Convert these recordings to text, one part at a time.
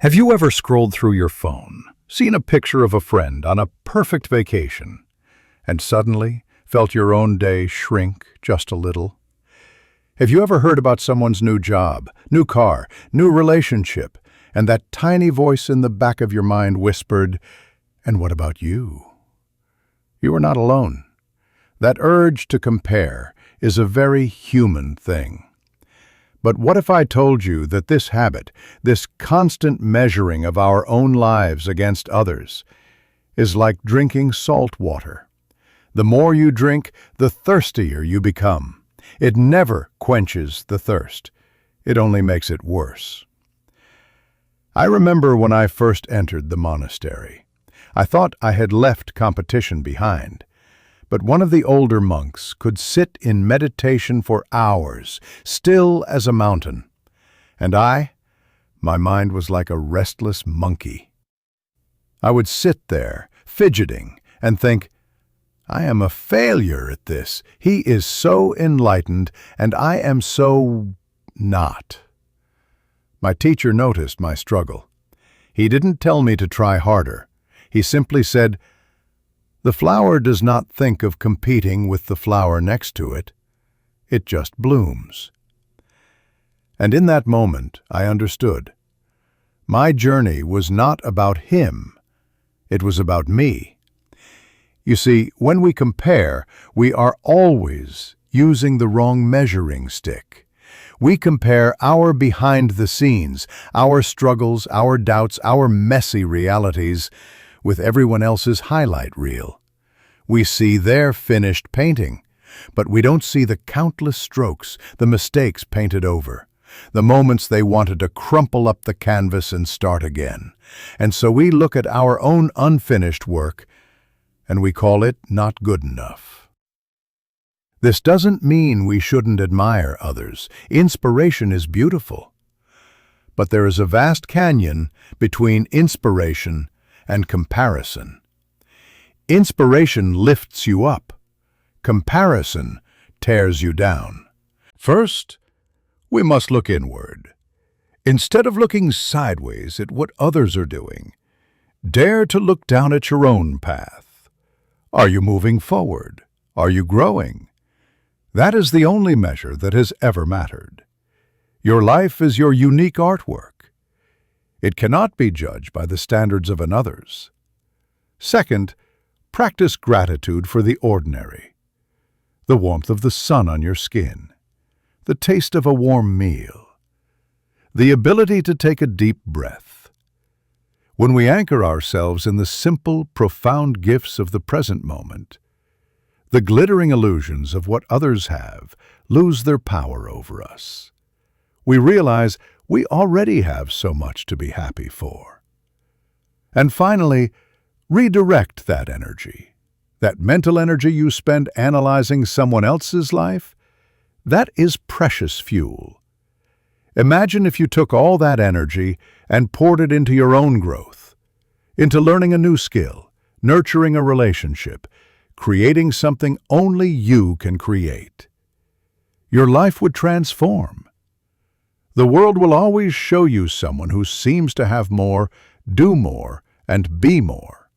Have you ever scrolled through your phone, seen a picture of a friend on a perfect vacation, and suddenly felt your own day shrink just a little? Have you ever heard about someone's new job, new car, new relationship, and that tiny voice in the back of your mind whispered, "And what about you?" You are not alone. That urge to compare is a very human thing. But what if I told you that this habit, this constant measuring of our own lives against others, is like drinking salt water? The more you drink, the thirstier you become. It never quenches the thirst. It only makes it worse. I remember when I first entered the monastery. I thought I had left competition behind. But one of the older monks could sit in meditation for hours, still as a mountain. And my mind was like a restless monkey. I would sit there, fidgeting, and think, I am a failure at this. He is so enlightened, and I am so not. My teacher noticed my struggle. He didn't tell me to try harder. He simply said, "The flower does not think of competing with the flower next to it. It just blooms." And in that moment, I understood. My journey was not about him. It was about me. You see, when we compare, we are always using the wrong measuring stick. We compare our behind the scenes, our struggles, our doubts, our messy realities, with everyone else's highlight reel. We see their finished painting, but we don't see the countless strokes, the mistakes painted over, the moments they wanted to crumple up the canvas and start again. And so we look at our own unfinished work, and we call it not good enough. This doesn't mean we shouldn't admire others. Inspiration is beautiful. But there is a vast canyon between inspiration and comparison. Inspiration lifts you up. Comparison tears you down. First, we must look inward. Instead of looking sideways at what others are doing, dare to look down at your own path. Are you moving forward? Are you growing? That is the only measure that has ever mattered. Your life is your unique artwork. It cannot be judged by the standards of another's. Second, practice gratitude for the ordinary. The warmth of the sun on your skin, the taste of a warm meal, the ability to take a deep breath. When we anchor ourselves in the simple, profound gifts of the present moment, the glittering illusions of what others have lose their power over us. We realize we already have so much to be happy for. And finally, redirect that energy. That mental energy you spend analyzing someone else's life, that is precious fuel. Imagine if you took all that energy and poured it into your own growth, into learning a new skill, nurturing a relationship, creating something only you can create. Your life would transform. The world will always show you someone who seems to have more, do more, and be more.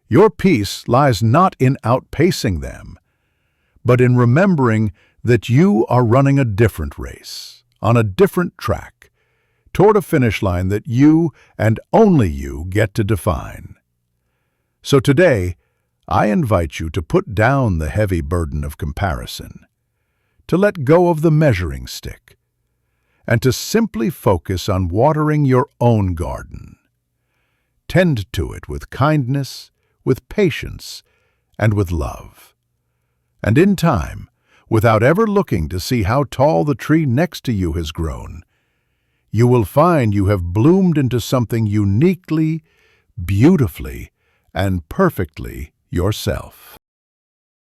Your peace lies not in outpacing them, but in remembering that you are running a different race, on a different track, toward a finish line that you and only you get to define. So today, I invite you to put down the heavy burden of comparison, to let go of the measuring stick, and to simply focus on watering your own garden. Tend to it with kindness, with patience, and with love. And in time, without ever looking to see how tall the tree next to you has grown, you will find you have bloomed into something uniquely, beautifully, and perfectly yourself.